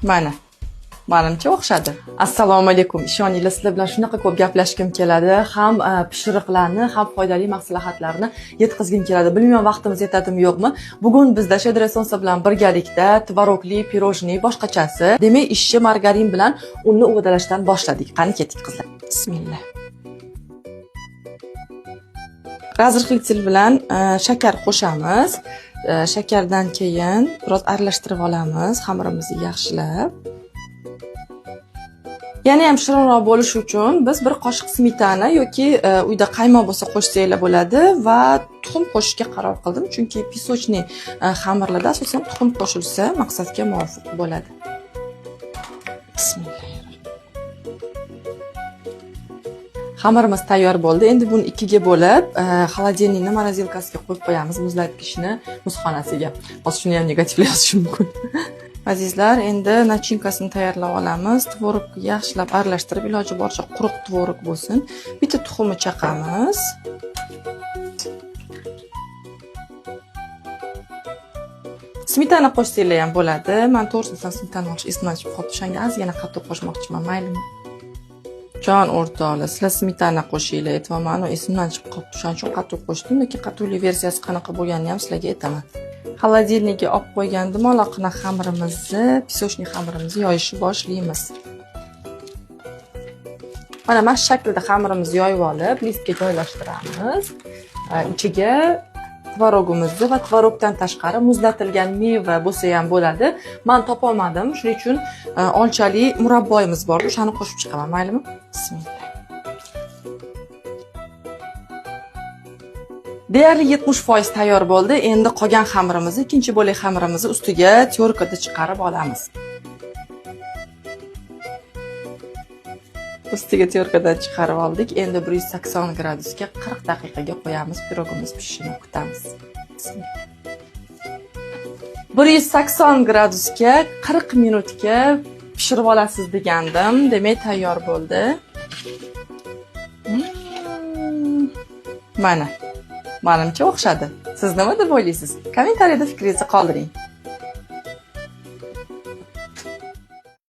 Mana. Menimcha o'xshadi. Assalomu alaykum. Ishoninglar, sizlar bilan shunaqa ko'p gaplashgim keladi. Ham pishiriqlarni, ham foydali maslahatlarni yetkazgim keladi. Bilmayman vaqtimiz yetadimi, yo'qmi. Bugun bizda Shedra Sonsa bilan birgalikda tvorogli pirojniy boshqachasi. Demak, ishni margarin bilan unni uvadalashdan boshladik. Qani keting qizlar. Bismillah. Razrixlitel bilan shakar qo'shamiz. Shakardan keyin biroz aralashtirib olamiz xamirimizni yaxshilab. Yana ham shirinroq bo'lishi uchun biz bir qoshiq smetana yoki uyda qaymoq bo'lsa qo'shsanglar bo'ladi va tuxum qo'shishga qaror qildim, chunki pisochniy xamirlarda asosan tuxum qo'shilsa maqsadga muvofiq bo'ladi. Bismillah. Xamirimiz tayyor bo'ldi. Endi buni ikkiga bo'lib, xolodilnikni morozilkasiga qo'yib qo'yamiz, muzlatgichni muzxonasiga. Hozir shuni ham negativli yozishim mumkin. Azizlar, endi nachinkasini tayyorlab olamiz. Tvorogni yaxshilab aralashtirib, iloji boricha quruq tvorog bo'lsin. Bitta tuxumni chaqamiz. Smetana qo'shsanglar ham bo'ladi. Men to'g'risi smetana olish esimdan chiqib qoldi. O'shanga ozgina qattiq qo'shmoqchiman, maylimi? Jon o'rtoqlar, sizlar smetana qo'shinglar, aytvaman, esimdan chiqib qoldi. Shuning uchun qattiq qo'shdim, lekin qattiqli versiyasi qanaqa bo'lganini ham sizlarga aytaman. Xolodilnikka olib qo'ygan dumaloqna xamirimizni, pisochniy xamirimizni yoyishni boshlaymiz. Mana mana shu shaklda xamirimizni yoyib olib, listga joylashtiramiz. Ichiga tvorogimizni va tvorogdan tashqari muzlatilgan meva bo'lsa ham bo'ladi. Men topa olmadim, shuning uchun olchali murabboyimiz bor, o'shani qo'shib chiqaman, maylimi? Bismillah. Deyarli 70% tayyor bo'ldi. Endi qolgan xamirimizni, ikkinchi bo'lak xamirimizni ustiga tyorkada chiqarib olamiz. Ustiga tyorkadan chiqarib oldik. Endi 180 gradusga 40 daqiqaga qo'yamiz. Pirogimiz pishishini kutamiz. 180 gradusga 40 minutga pishirib olasiz degandim. Demak, tayyor bo'ldi. Mana. Menimcha o'xshadi. Siz nima deb o'ylaysiz? Kommentariyada fikringizni qoldiring.